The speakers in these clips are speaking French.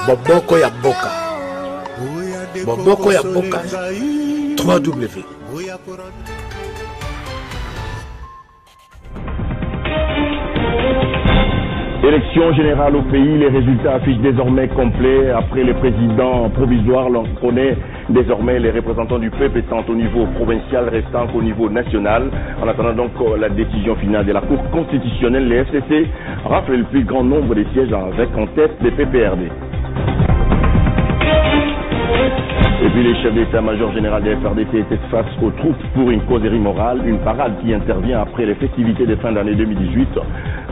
Boboko ya Boka. Boboko ya Boka. 3W. Élection générale au pays, les résultats affichent désormais complets. Après les présidents provisoires, l'on connaît désormais les représentants du peuple étant au niveau provincial, restant qu'au niveau national. En attendant donc la décision finale de la Cour constitutionnelle, les FCC raflent le plus grand nombre de sièges avec en tête les PPRD. Et puis les chefs d'état-major général des FRDC étaient face aux troupes pour une causerie morale, une parade qui intervient après les festivités de fin d'année 2018,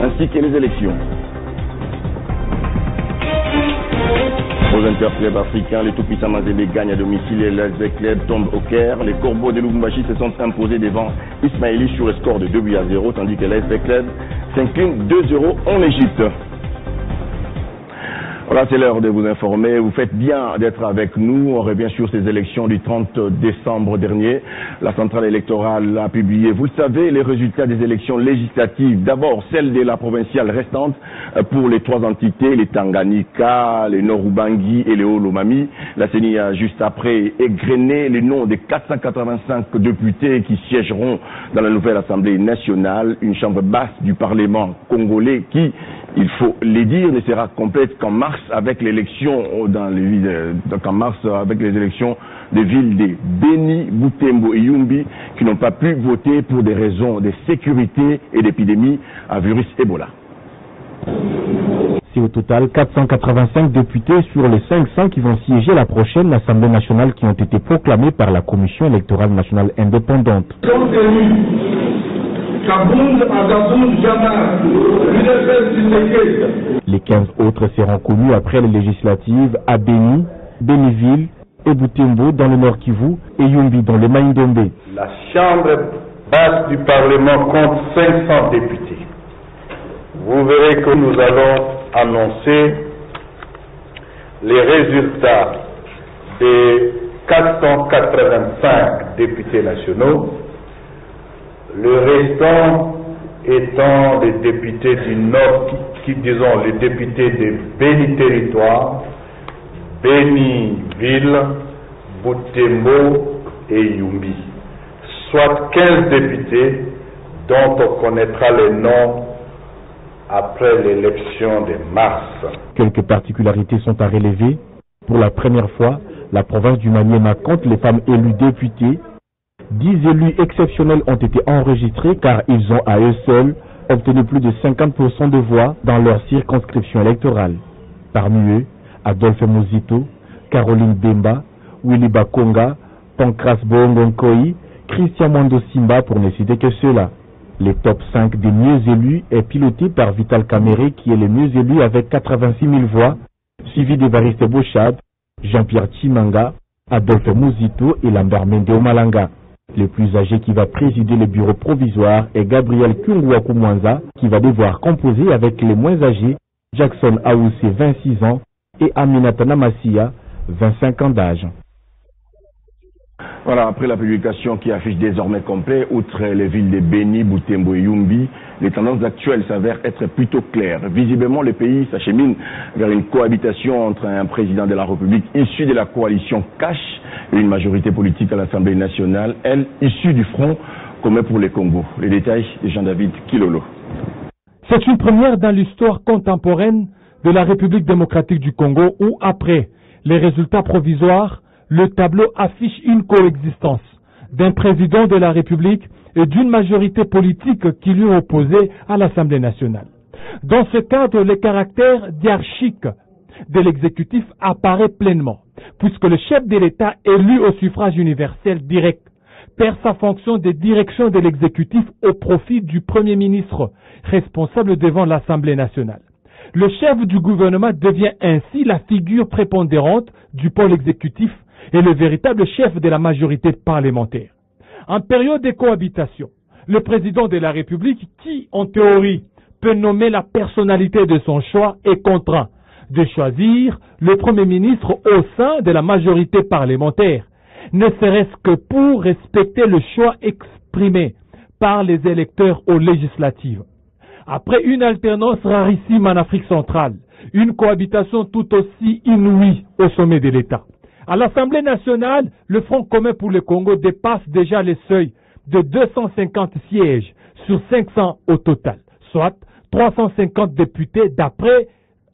ainsi que les élections. Aux interclubs africains, les tout-puissants Mazembe gagnent à domicile et les clubs tombent au Caire. Les Corbeaux de Lubumbashi se sont imposés devant Ismaïli sur le score de 2-0, tandis que les clubs s'inclinent 2-0 en Égypte. Voilà, c'est l'heure de vous informer. Vous faites bien d'être avec nous. On revient sur ces élections du 30 décembre dernier. La centrale électorale a publié, vous le savez, les résultats des élections législatives. D'abord, celle de la provinciale restante pour les trois entités, les Tanganyika, les Nord-Ubangi et les Haut-Lomami. La CENI a juste après égrené les noms des 485 députés qui siégeront dans la nouvelle Assemblée nationale, une chambre basse du Parlement congolais qui, il faut les dire, ne sera complète qu'en mars avec l'élection avec les élections des villes de Beni, Butembo et Yumbi qui n'ont pas pu voter pour des raisons de sécurité et d'épidémie à virus Ebola. C'est au total 485 députés sur les 500 qui vont siéger la prochaine Assemblée nationale qui ont été proclamés par la Commission électorale nationale indépendante. Les 15 autres seront connus après les législatives à Beni, Beniville et Butembo dans le Nord Kivu et Yumbi dans le Maïndombe. La Chambre basse du Parlement compte 500 députés. Vous verrez que nous allons annoncer les résultats des 485 députés nationaux. Le restant étant les députés du Nord, disons les députés de Beni Territoire, Beni Ville, Butembo et Yumbi. Soit 15 députés dont on connaîtra les noms après l'élection de mars. Quelques particularités sont à relever. Pour la première fois, la province du Maniema compte les femmes élues députées. 10 élus exceptionnels ont été enregistrés car ils ont à eux seuls obtenu plus de 50% de voix dans leur circonscription électorale. Parmi eux, Adolphe Muzito, Caroline Bemba, Willy Bakonga, Pancras Bongonkoi, Christian Mondo Simba pour ne citer que ceux-là. Le top 5 des mieux élus est piloté par Vital Kamere qui est le mieux élu avec 86 000 voix, suivi d'Evariste Bochad, Jean-Pierre Chimanga, Adolphe Muzito et Lambert Mende Omalanga. Le plus âgé qui va présider le bureau provisoire est Gabriel Kungwaku Mwanza qui va devoir composer avec les moins âgés, Jackson Aousé 26 ans et Aminata Namassia 25 ans d'âge. Voilà, après la publication qui affiche désormais complet, outre les villes de Beni, Butembo et Yumbi, les tendances actuelles s'avèrent être plutôt claires. Visiblement, le pays s'achemine vers une cohabitation entre un président de la République issu de la coalition Cash et une majorité politique à l'Assemblée nationale, elle, issue du Front commun pour les Congo. Les détails de Jean-David Kilolo. C'est une première dans l'histoire contemporaine de la République démocratique du Congo où, après les résultats provisoires, le tableau affiche une coexistence d'un président de la République et d'une majorité politique qui lui est opposée à l'Assemblée nationale. Dans ce cadre, le caractère hiérarchique de l'exécutif apparaît pleinement, puisque le chef de l'État élu au suffrage universel direct perd sa fonction de direction de l'exécutif au profit du Premier ministre, responsable devant l'Assemblée nationale. Le chef du gouvernement devient ainsi la figure prépondérante du pôle exécutif et le véritable chef de la majorité parlementaire. En période de cohabitation, le président de la République, qui en théorie peut nommer la personnalité de son choix, est contraint de choisir le Premier ministre au sein de la majorité parlementaire, ne serait-ce que pour respecter le choix exprimé par les électeurs aux législatives. Après une alternance rarissime en Afrique centrale, une cohabitation tout aussi inouïe au sommet de l'État. À l'Assemblée nationale, le Front commun pour le Congo dépasse déjà les seuils de 250 sièges sur 500 au total, soit 350 députés d'après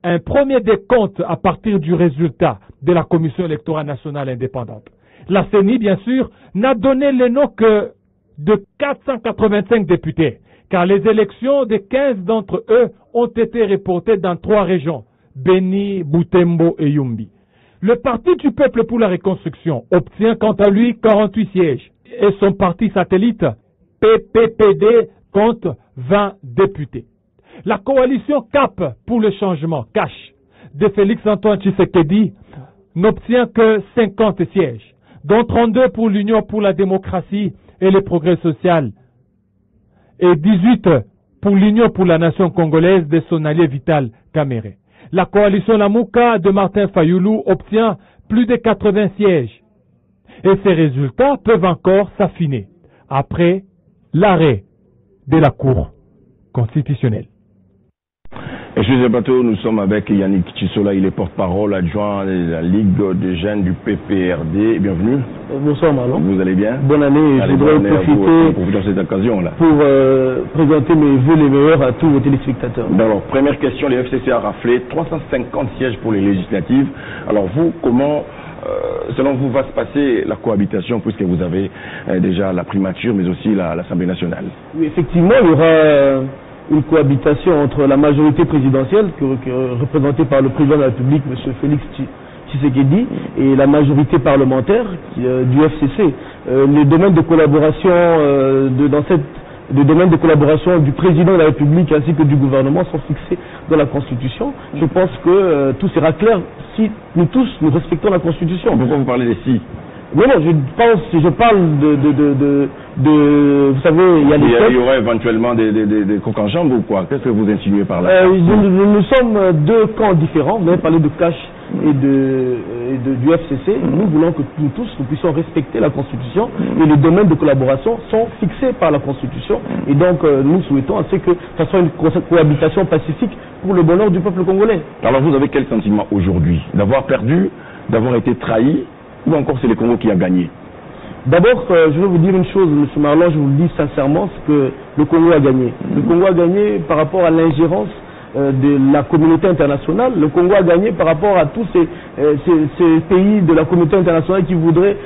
un premier décompte à partir du résultat de la Commission électorale nationale indépendante. La CENI, bien sûr, n'a donné le nom que de 485 députés, car les élections de 15 d'entre eux ont été reportées dans 3 régions, Beni, Butembo et Yumbi. Le Parti du peuple pour la reconstruction obtient quant à lui 48 sièges et son parti satellite PPPD compte 20 députés. La coalition CAP pour le changement, CACH, de Félix-Antoine Tshisekedi n'obtient que 50 sièges, dont 32 pour l'Union pour la démocratie et le progrès social et 18 pour l'Union pour la nation congolaise de son allié Vital Kamerhe. La coalition Lamuka de Martin Fayoulou obtient plus de 80 sièges. Et ces résultats peuvent encore s'affiner après l'arrêt de la Cour constitutionnelle. Excusez Bateau, nous sommes avec Yannick Chisola, il est porte-parole adjoint de la Ligue des jeunes du PPRD. Bienvenue. Bonsoir Marlon. Vous allez bien? Bonne année. Je voudrais profiter de cette occasion-là pour présenter mes vœux les meilleurs à tous vos téléspectateurs. Alors, première question, les FCC a raflé 350 sièges pour les législatives. Alors vous, comment, selon vous, va se passer la cohabitation, puisque vous avez déjà la primature, mais aussi l'Assemblée nationale? Oui, effectivement, il y aura une cohabitation entre la majorité présidentielle, représentée par le président de la République, M. Félix Tshisekedi, et la majorité parlementaire du FCC. Les domaines de collaboration les domaines de collaboration du président de la République ainsi que du gouvernement sont fixés dans la Constitution. Je pense que tout sera clair si nous tous nous respectons la Constitution. Pourquoi vous parlez des si? Non, je parle vous savez, il y a il y aurait éventuellement des coques en jambes ou quoi? Qu'est-ce que vous insinuez par là? Nous sommes 2 camps différents. Vous avez parlé de CACH et du FCC. Nous voulons que nous tous nous puissions respecter la Constitution et les domaines de collaboration sont fixés par la Constitution. Et donc nous souhaitons à ce que ça soit une cohabitation pacifique pour le bonheur du peuple congolais. Alors vous avez quel sentiment aujourd'hui? D'avoir perdu, d'avoir été trahi, ou encore c'est le Congo qui a gagné? D'abord, je veux vous dire une chose, M. Marlon, je vous le dis sincèrement, c'est que le Congo a gagné. Le Congo a gagné par rapport à l'ingérence de la communauté internationale. Le Congo a gagné par rapport à tous ces pays de la communauté internationale qui voulaient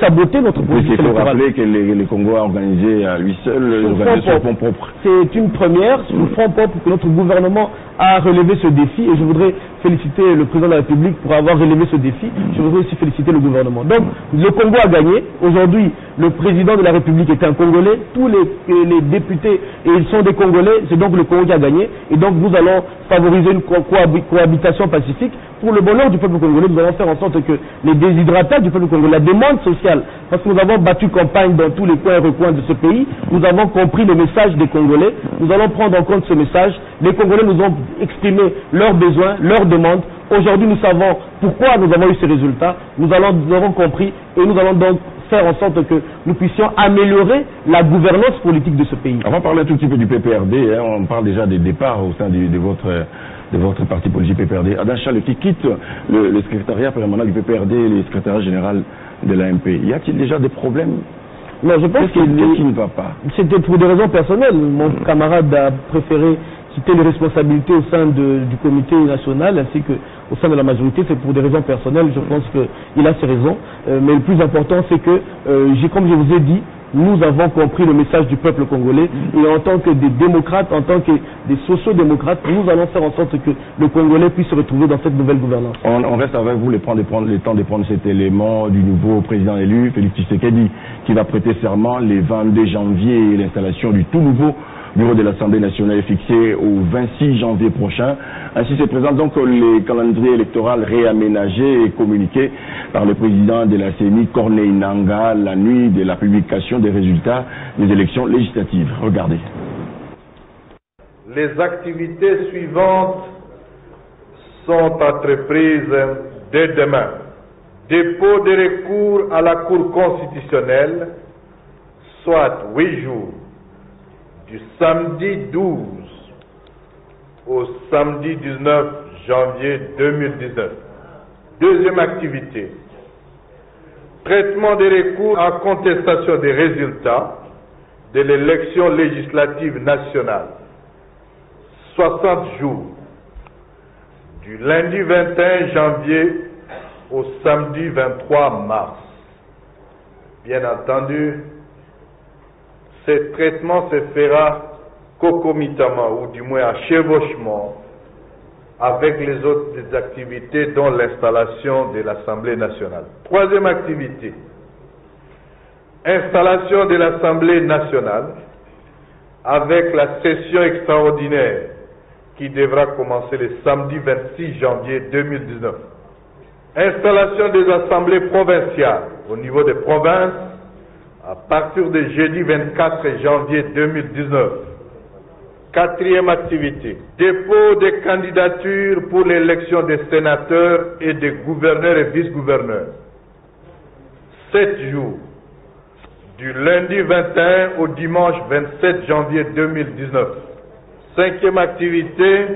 saboter notre processus électoral. Il faut rappeler que le Congo a organisé à lui seul son fonds propre. C'est une première, sur le fonds propre que notre gouvernement a relevé ce défi et je voudrais féliciter le président de la République pour avoir relevé ce défi. Je voudrais aussi féliciter le gouvernement. Donc, le Congo a gagné. Aujourd'hui, le président de la République est un Congolais. Tous les députés, et ils sont des Congolais. C'est donc le Congo qui a gagné. Et donc, nous allons favoriser une cohabitation pacifique pour le bonheur du peuple congolais. Nous allons faire en sorte que les déshydratats du peuple congolais, la demande sociale, parce que nous avons battu campagne dans tous les coins et recoins de ce pays, nous avons compris le message des Congolais. Nous allons prendre en compte ce message. Les Congolais nous ont exprimé leurs besoins, leurs demandes. Aujourd'hui, nous savons pourquoi nous avons eu ces résultats. Nous avons compris et nous allons donc faire en sorte que nous puissions améliorer la gouvernance politique de ce pays. On va parler un tout petit peu du PPRD. On parle déjà des départs au sein de votre parti politique PPRD. Adan Charles qui quitte le secrétariat permanent du PPRD et le secrétariat général de l'AMP. Y a-t-il déjà des problèmes? Non, je pense qu'est-ce qui ne va pas? C'était pour des raisons personnelles. Mon camarade a préféré quitter les responsabilités au sein du comité national ainsi qu'au sein de la majorité. C'est pour des raisons personnelles. Je pense qu'il a ses raisons. Mais le plus important, c'est que, comme je vous ai dit, nous avons compris le message du peuple congolais et en tant que des démocrates, en tant que des sociodémocrates, nous allons faire en sorte que le Congolais puisse se retrouver dans cette nouvelle gouvernance. On reste avec vous le temps de prendre cet élément du nouveau président élu, Félix Tshisekedi, qui va prêter serment le 22 janvier et l'installation du tout nouveau bureau de l'Assemblée nationale est fixé au 26 janvier prochain. Ainsi se présente donc le calendrier électoral réaménagé et communiqué par le président de la CENI, Corneille Nangaa, la nuit de la publication des résultats des élections législatives. Regardez. Les activités suivantes sont entreprises dès demain. Dépôt de recours à la Cour constitutionnelle, soit 8 jours, du samedi 12 au samedi 19 janvier 2019. Deuxième activité, traitement des recours en contestation des résultats de l'élection législative nationale. 60 jours, du lundi 21 janvier au samedi 23 mars. Bien entendu, ce traitement se fera concomitamment, ou du moins à chevauchement, avec les autres activités, dont l'installation de l'Assemblée nationale. Troisième activité, installation de l'Assemblée nationale avec la session extraordinaire qui devra commencer le samedi 26 janvier 2019. Installation des assemblées provinciales au niveau des provinces à partir de jeudi 24 janvier 2019. Quatrième activité, dépôt des candidatures pour l'élection des sénateurs et des gouverneurs et vice-gouverneurs. 7 jours, du lundi 21 au dimanche 27 janvier 2019. Cinquième activité,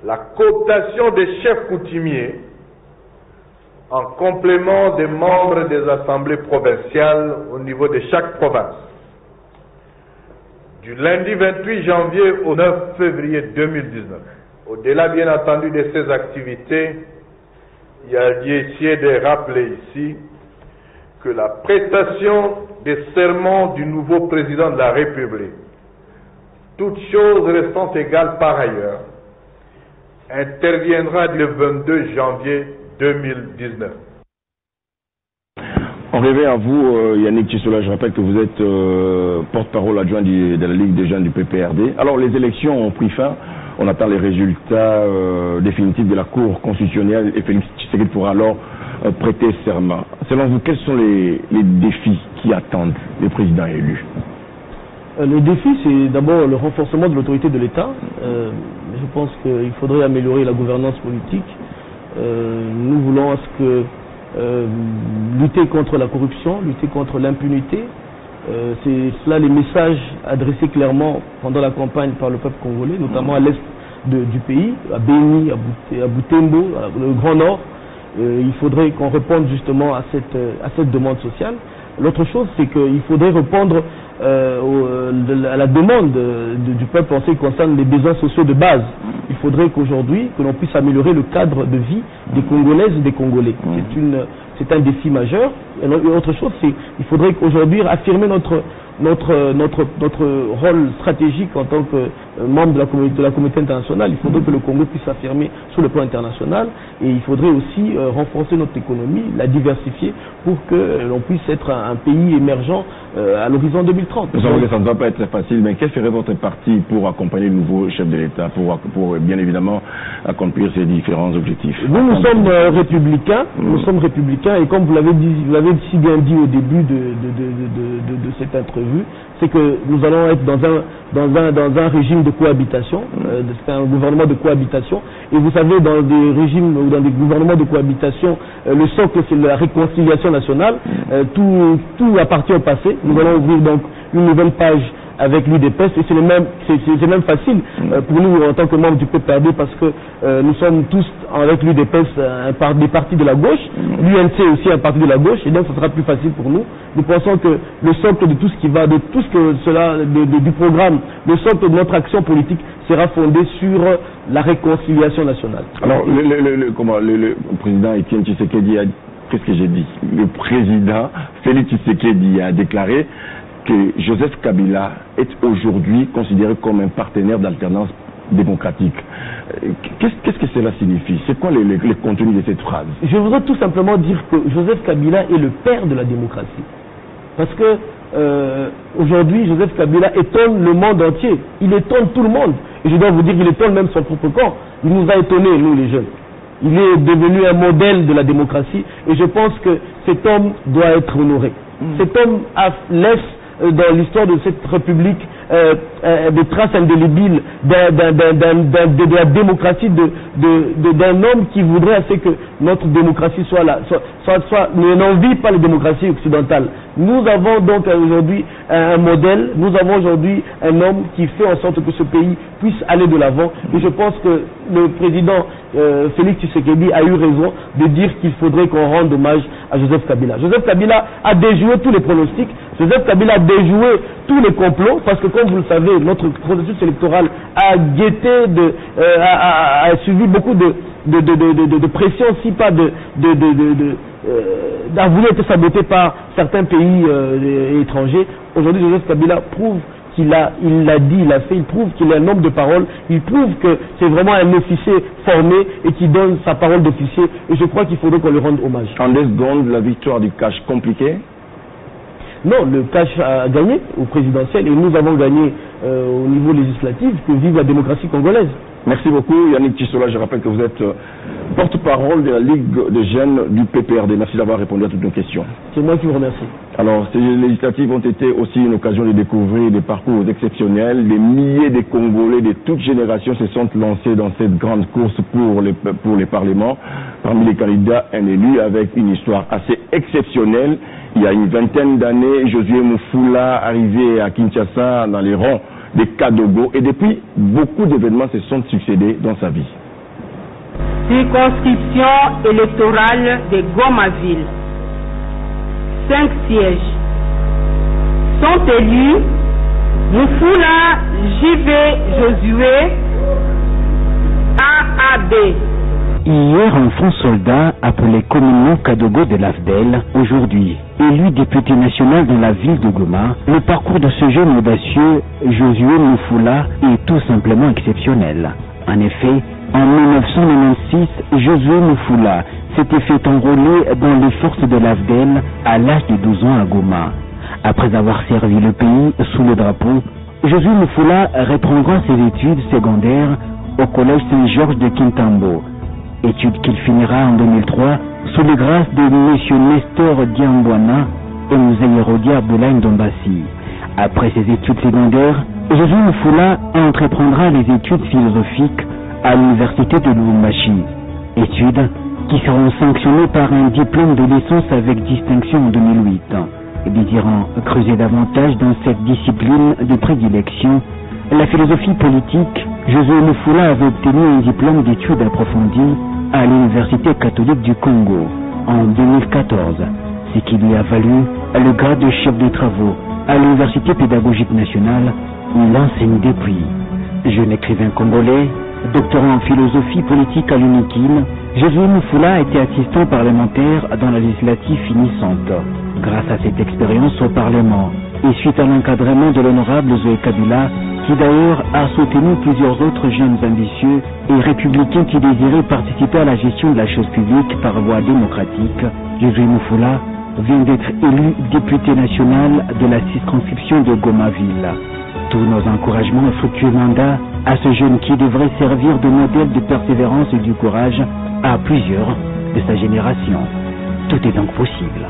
la cooptation des chefs coutumiers en complément des membres des assemblées provinciales au niveau de chaque province. Du lundi 28 janvier au 9 février 2019. Au-delà, bien entendu, de ces activités, il y a lieu de rappeler ici que la prestation des serments du nouveau président de la République, toutes choses restant égales par ailleurs, interviendra le 22 janvier 2019. On revient à vous, Yannick Chisola. Je rappelle que vous êtes porte-parole adjoint de la Ligue des jeunes du PPRD. Alors, les élections ont pris fin. On attend les résultats définitifs de la Cour constitutionnelle et Félix Tshisekedi pourra alors prêter serment. Selon vous, quels sont les défis qui attendent les présidents élus? Le défi, c'est d'abord le renforcement de l'autorité de l'État. Je pense qu'il faudrait améliorer la gouvernance politique. Nous voulons à ce que lutter contre la corruption, lutter contre l'impunité. C'est cela les messages adressés clairement pendant la campagne par le peuple congolais, notamment à l'est du pays, à Béni, à Butembo, le Grand Nord. Il faudrait qu'on réponde justement à cette demande sociale. L'autre chose, c'est qu'il faudrait répondre à la demande du peuple en ce qui concerne les besoins sociaux de base. Il faudrait qu'aujourd'hui, que l'on puisse améliorer le cadre de vie des Congolaises et des Congolais. C'est un défi majeur. Et l'autre chose, c'est qu'il faudrait qu'aujourd'hui affirmer notre rôle stratégique en tant que membre de la communauté internationale. Il faudrait que le Congo puisse s'affirmer sur le plan international et il faudrait aussi renforcer notre économie, la diversifier pour que l'on puisse être un pays émergent à l'horizon 2030. Nous savons que ça ne va pas être facile, mais quel serait votre parti pour accompagner le nouveau chef de l'État, pour bien évidemment accomplir ces différents objectifs? Nous sommes républicains, et comme vous l'avez si bien dit au début de cette entrevue, c'est que nous allons être dans un régime de cohabitation, c'est un gouvernement de cohabitation, et vous savez, dans des régimes ou dans des gouvernements de cohabitation, le socle c'est la réconciliation nationale, tout appartient au passé. Nous allons ouvrir donc une nouvelle page avec l'UDPS et c'est même facile pour nous en tant que membres du PPRD parce que nous sommes tous avec l'UDPS des partis de la gauche, l'UNC aussi un parti de la gauche et donc ce sera plus facile pour nous. Nous pensons que le socle de tout ce qui va, de tout ce que cela, du programme, le socle de notre action politique sera fondé sur la réconciliation nationale. Alors le président Etienne Tshisekedi a, qu'est-ce que j'ai dit? Le président Félix Tshisekedi a déclaré que Joseph Kabila est aujourd'hui considéré comme un partenaire d'alternance démocratique. Qu'est-ce que cela signifie? C'est quoi les contenus de cette phrase? Je voudrais tout simplement dire que Joseph Kabila est le père de la démocratie. Parce que aujourd'hui, Joseph Kabila étonne le monde entier. Il étonne tout le monde. Et je dois vous dire qu'il étonne même son propre camp. Il nous a étonnés, nous les jeunes. Il est devenu un modèle de la démocratie. Et je pense que cet homme doit être honoré. Cet homme laisse dans l'histoire de cette République des traces indélébiles de la démocratie d'un homme qui voudrait assez que notre démocratie n'envie pas les démocraties occidentales. Nous avons donc aujourd'hui un modèle, nous avons aujourd'hui un homme qui fait en sorte que ce pays puisse aller de l'avant. Et je pense que le président Félix Tshisekedi a eu raison de dire qu'il faudrait qu'on rende hommage à Joseph Kabila. Joseph Kabila a déjoué tous les pronostics, Joseph Kabila a déjoué tous les complots, parce que comme vous le savez, notre processus électoral a guetté, a suivi beaucoup de pression, si pas a voulu être saboté par certains pays étrangers. Aujourd'hui, Joseph Kabila prouve il l'a dit, il l'a fait, il prouve qu'il est un homme de parole, il prouve que c'est vraiment un officier formé et qui donne sa parole d'officier, et je crois qu'il faudrait qu'on lui rende hommage. En 2 secondes, la victoire du cash compliquée? Non, le cash a gagné au présidentiel et nous avons gagné au niveau législatif. Que vive la démocratie congolaise. Merci beaucoup Yannick Tshisola, je rappelle que vous êtes porte-parole de la Ligue des jeunes du PPRD. Merci d'avoir répondu à toutes nos questions. C'est moi qui vous remercie. Alors, ces législatives ont été aussi une occasion de découvrir des parcours exceptionnels. Des milliers de Congolais de toutes générations se sont lancés dans cette grande course pour les parlements. Parmi les candidats, un élu avec une histoire assez exceptionnelle. Il y a une vingtaine d'années, Josué Mufula arrivé à Kinshasa dans les rangs des Kadogo, et depuis, beaucoup d'événements se sont succédés dans sa vie. Circonscription électorale de Goma-Ville. 5 sièges sont élus. Mufula JV Josué AAB. Hier, enfant soldat, appelé communément Kadogo de l'AFDEL, aujourd'hui élu député national de la ville de Goma, le parcours de ce jeune audacieux, Josué Mufula, est tout simplement exceptionnel. En effet, en 1996, Josué Mufula s'était fait enrôler dans les forces de l'AFDEL à l'âge de 12 ans à Goma. Après avoir servi le pays sous le drapeau, Josué Mufula reprendra ses études secondaires au collège Saint-Georges de Kintambo, études qu'il finira en 2003 sous les grâces de M. Nestor Diambouana et M. Hérodia Abdoulaye Ndombassi. Après ses études secondaires, Josué Mufula entreprendra les études philosophiques à l'université de Lubumbashi, études qui seront sanctionnées par un diplôme de licence avec distinction en 2008. Désirant creuser davantage dans cette discipline de prédilection, la philosophie politique, Josué Mufula avait obtenu un diplôme d'études approfondies à l'Université catholique du Congo en 2014, ce qui lui a valu le grade de chef de travaux à l'Université pédagogique nationale où il enseigne depuis. Jeune écrivain congolais, doctorant en philosophie politique à l'UNIKIL, Josué Mufula a été assistant parlementaire dans la législative finissante. Grâce à cette expérience au Parlement et suite à l'encadrement de l'honorable Zoé Kabila, qui d'ailleurs a soutenu plusieurs autres jeunes ambitieux et républicains qui désiraient participer à la gestion de la chose publique par voie démocratique, Josué Mufula vient d'être élu député national de la circonscription de Goma-Ville. Tous nos encouragements et fructueux mandats à ce jeune qui devrait servir de modèle de persévérance et du courage à plusieurs de sa génération. Tout est donc possible.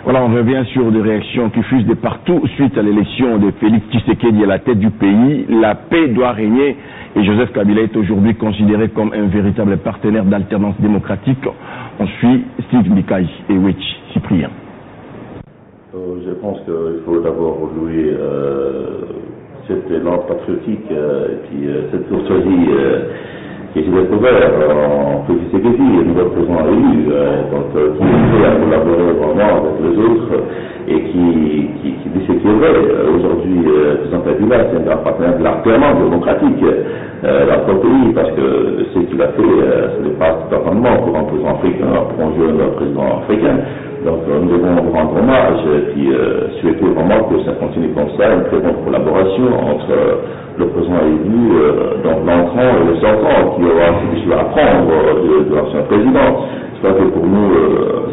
Voilà, on revient sur des réactions qui fusent de partout suite à l'élection de Félix Tshisekedi à la tête du pays. La paix doit régner et Joseph Kabila est aujourd'hui considéré comme un véritable partenaire d'alternance démocratique. On suit Steve Mikaï et Witch Cyprien. Je pense qu'il faut d'abord louer cet élan patriotique et puis cette courtoisie qui s'est découvert en Félix Tshisekedi, le nouveau président élu, donc qui est prêt à collaborer vraiment avec les autres et qui dit ce qu'il veut. Aujourd'hui, le président Kabila, c'est un grand partenaire de l'alternance démocratique dans notre pays, parce que ce qu'il a fait, ce n'est pas totalement pour un président africain, pour un jeune président africain. Donc nous devons rendre hommage et puis souhaiter vraiment que ça continue comme ça, une très bonne collaboration entre le président élu, donc l'entrant et le sortant, qui aura quelque chose à apprendre de l'ancien président. Je crois que pour nous,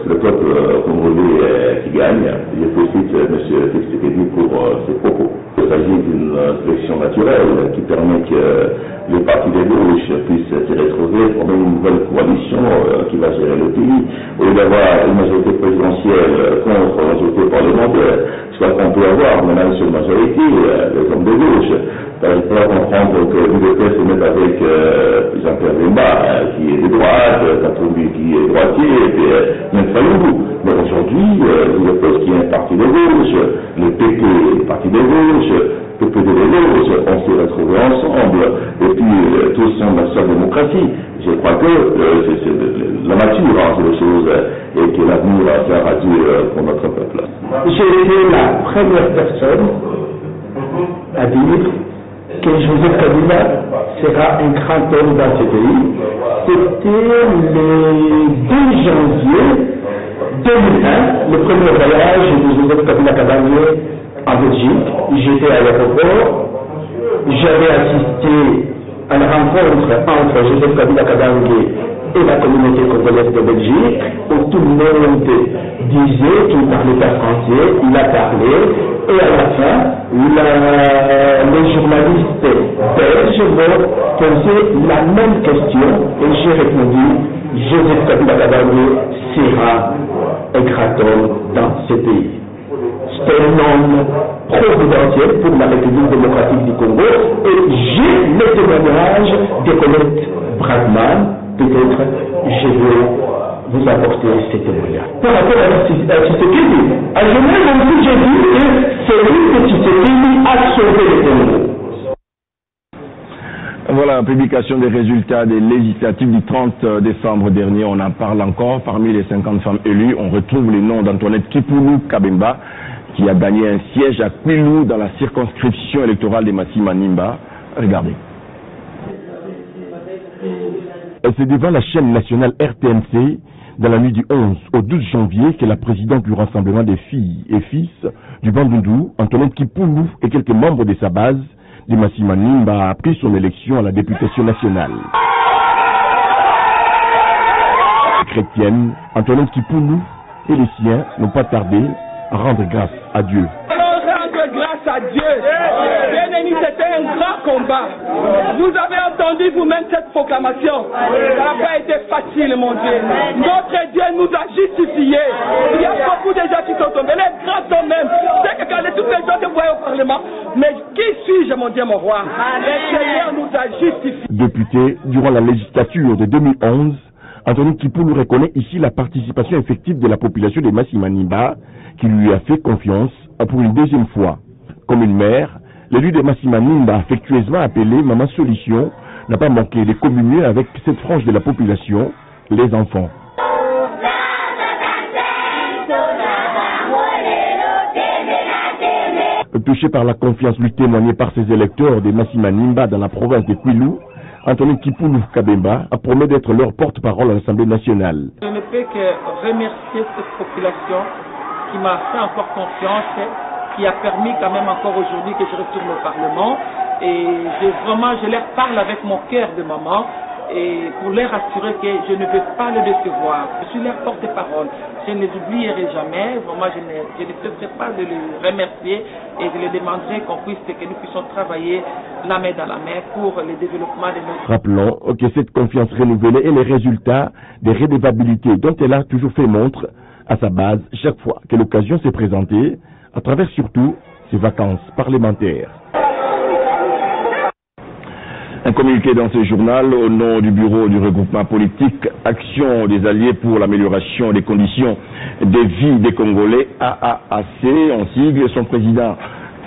c'est le peuple congolais qui gagne. Je félicite M. Félix Tshisekedi pour ses propos. s'agit d'une sélection naturelle qui permet que les partis de gauche puissent se retrouver pour une nouvelle coalition qui va gérer le pays. Au lieu d'avoir une majorité présidentielle contre une majorité parlementaire, je crois qu'on peut avoir maintenant une seule majorité, les hommes de gauche. Je peux comprendre que l'UDP se mette avec Jean-Pierre Bemba, qui est de droite, Katumbi qui est droitier, et puis même Fayoulou. Mais aujourd'hui, l'UDP qui est un parti de gauche, le PP est un parti de gauche, le PD de gauche, on s'est retrouvés ensemble, et puis tous sont dans la démocratie. Je crois que c'est la nature, c'est les choses, et que l'avenir sera Dieu pour notre peuple. J'ai été la première personne à dire que Joseph Kabila sera un grand homme dans ce pays. C'était le 2 janvier 2001, le premier voyage de Joseph Kabila Kabange en Belgique. J'étais à l'aéroport, j'avais assisté à la rencontre entre Joseph Kabila Kabange et la communauté congolaise de Belgique, où tout le monde disait qu'il ne parlait pas français, il a parlé, et à la fin, les journalistes belges m'ont posé la même question, et j'ai répondu, Joseph Kabila Kabange sera un grand homme dans ce pays. C'est un homme providentiel pour la République démocratique du Congo, et j'ai le témoignage de Colette Bradman. Peut-être je vais vous apporter ces témoignages. Par rapport à Tshisekedi, à Genève aussi j'ai dit que c'est lui que Tshisekedi a sauvé le Congo. Voilà, publication des résultats des législatives du 30 décembre dernier. On en parle encore. Parmi les 50 femmes élues, on retrouve le nom d'Antoinette Kipulu Kabemba, qui a gagné un siège à Kwilu dans la circonscription électorale de Massima Nimba. Regardez. C'est devant la chaîne nationale RTNC, dans la nuit du 11 au 12 janvier, que la présidente du Rassemblement des filles et fils du Bandundu, Antoinette Kipulu, et quelques membres de sa base, de Massima Nimba, a pris son élection à la députation nationale. Chrétienne, Antoinette Kipulu et les siens n'ont pas tardé à rendre grâce à Dieu. Grâce à Dieu. Bien-aimés, c'était un grand combat. Vous avez entendu vous-même cette proclamation. Ça n'a pas été facile, mon Dieu. Notre Dieu nous a justifiés. Il y a beaucoup de gens qui sont tombés. Les grands hommes même. C'est que quand toutes les gens que vous voyez au Parlement, mais qui suis-je, mon Dieu, mon roi? Le Seigneur nous a justifiés. Député durant la législature de 2011, Antoinette Kipulu reconnaît ici la participation effective de la population de Massima Nimba, qui lui a fait confiance pour une deuxième fois. Comme une mère, l'élu de Massima Nimba, affectueusement appelé Maman Solution, n'a pas manqué de communier avec cette frange de la population, les enfants. Touché par la confiance lui témoignée par ses électeurs de Massima Nimba dans la province de Kwilu, Antoinette Kipulu Kabemba a promis d'être leur porte-parole à l'Assemblée nationale. Je ne peux que remercier cette population qui m'a fait encore confiance, qui a permis quand même encore aujourd'hui que je retourne au Parlement. Et je leur parle avec mon cœur de maman, et pour leur assurer que je ne veux pas les décevoir. Je suis leur porte-parole. Je ne les oublierai jamais. Vraiment, je ne cesserai pas de les remercier, et je les demanderai que nous puissions travailler la main dans la main pour le développement de notre... Rappelons que cette confiance renouvelée est le résultat des redevabilités dont elle a toujours fait montre à sa base chaque fois que l'occasion s'est présentée, à travers surtout ses vacances parlementaires. Un communiqué dans ce journal au nom du bureau du regroupement politique Action des Alliés pour l'amélioration des conditions de vie des Congolais, AAAC, en sigle. Son président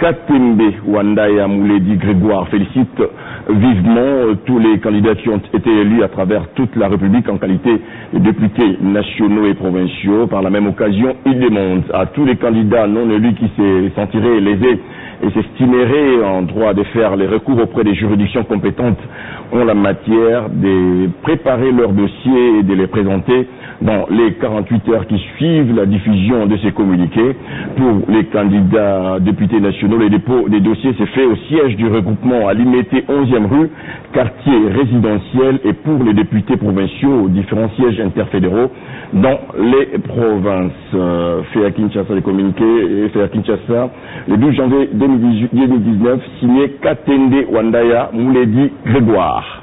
Katembe Wandaya Mouledi Grégoire félicite vivement tous les candidats qui ont été élus à travers toute la République en qualité de députés nationaux et provinciaux. Par la même occasion, il demande à tous les candidats non élus qui se sentiraient lésés et s'estimeraient en droit de faire les recours auprès des juridictions compétentes en la matière de préparer leur dossier et de les présenter dans les 48 heures qui suivent la diffusion de ces communiqués. Pour les candidats députés nationaux, le dépôt des dossiers s'est fait au siège du regroupement à Limete 11e rue, quartier résidentiel, et pour les députés provinciaux aux différents sièges interfédéraux dans les provinces. Fait à Kinshasa les communiqués, et fait à Kinshasa le 12 janvier 2019, signé Katende Wandaya Mouledi Grégoire.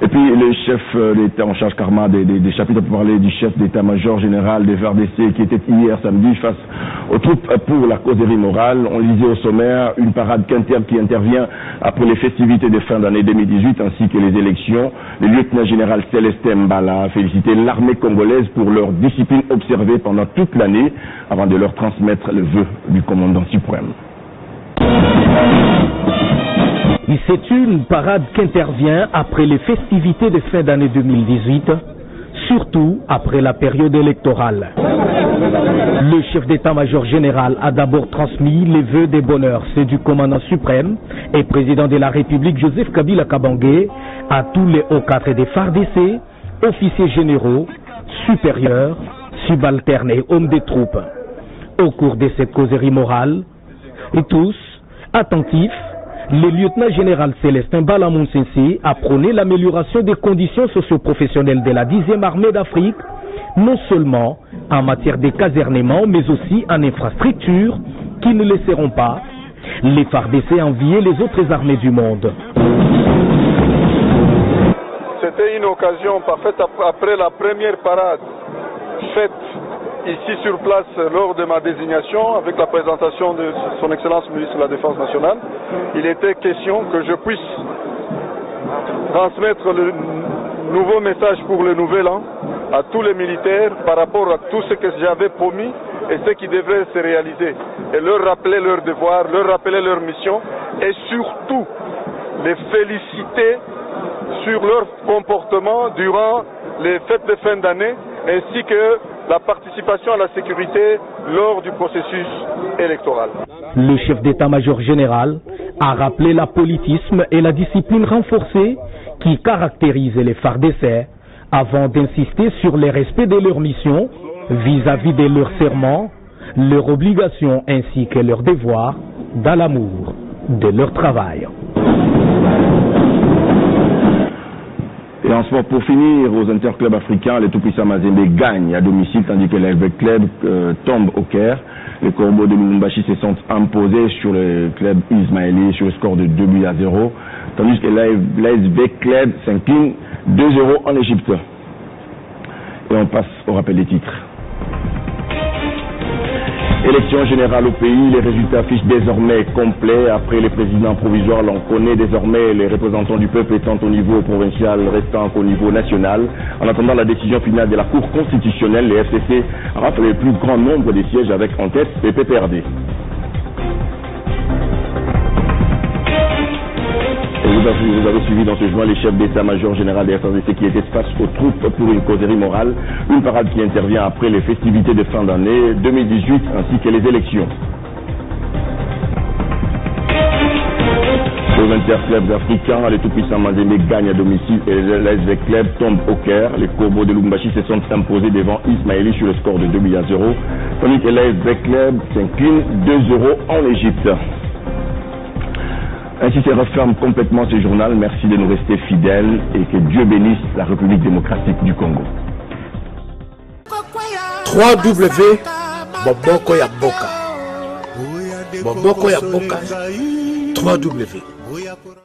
Et puis le chef d'État en charge Karma des chapitres pour parler du chef d'état-major général des FARDC qui était hier samedi face aux troupes pour la causerie morale. On lisait au sommaire une parade qui intervient après les festivités de fin d'année 2018 ainsi que les élections. Le lieutenant général Célestin Mbala a félicité l'armée congolaise pour leur discipline observée pendant toute l'année avant de leur transmettre le vœu du commandant suprême. C'est une parade qui intervient après les festivités de fin d'année 2018, surtout après la période électorale. Le chef d'état-major général a d'abord transmis les vœux des bonheurs, ceux du commandant suprême et président de la République Joseph Kabila Kabange, à tous les hauts cadres des FARDC, officiers généraux, supérieurs, subalternes et hommes des troupes. Au cours de cette causerie morale, et tous, attentifs, le lieutenant général Célestin Mbala Monsensé a prôné l'amélioration des conditions socio-professionnelles de la 10e armée d'Afrique, non seulement en matière de casernement, mais aussi en infrastructures qui ne laisseront pas les FARDC envier les autres armées du monde. C'était une occasion parfaite après la première parade faite ici sur place lors de ma désignation avec la présentation de son Excellence ministre de la Défense nationale. Il était question que je puisse transmettre le nouveau message pour le nouvel an à tous les militaires par rapport à tout ce que j'avais promis et ce qui devrait se réaliser. Et leur rappeler leurs devoirs, leur rappeler leur mission et surtout les féliciter sur leur comportement durant les fêtes de fin d'année ainsi que la participation à la sécurité lors du processus électoral. Le chef d'état-major général a rappelé l'apolitisme et la discipline renforcée qui caractérisent les FARDC avant d'insister sur le respect de leurs missions vis-à-vis de leurs serments, leurs obligations ainsi que leurs devoirs dans l'amour de leur travail. Et en sport, pour finir, aux interclubs africains, les tout-puissants Mazembe gagnent à domicile tandis que l'AFB Club tombe au Caire. Les Corbeaux de Lubumbashi se sont imposés sur le club ismaélien sur le score de 2-0, tandis que l'AFB Club s'incline 2-0 en Égypte. Et on passe au rappel des titres. Élection générale au pays, les résultats affichent désormais complets. Après les présidents provisoires, l'on connaît désormais les représentants du peuple étant au niveau provincial, restant qu'au niveau national. En attendant la décision finale de la Cour constitutionnelle, les FCC raflent le plus grand nombre de sièges avec en tête les PPRD. Vous avez suivi dans ce joint les chefs d'état-major général des FARDC qui étaient face aux troupes pour une causerie morale, une parade qui intervient après les festivités de fin d'année 2018 ainsi que les élections. Aux interclubs africains, les tout-puissants Mazembe gagnent à domicile et l'ASV Club tombe au Caire. Les Corbeaux de Lubumbashi se sont imposés devant Ismaéli sur le score de 2-0, tandis que l'ASV Club s'incline 2-0 en Égypte. Ainsi se referme complètement ce journal. Merci de nous rester fidèles et que Dieu bénisse la République démocratique du Congo. Boboko ya Boka. Boboko ya Boka. 3W.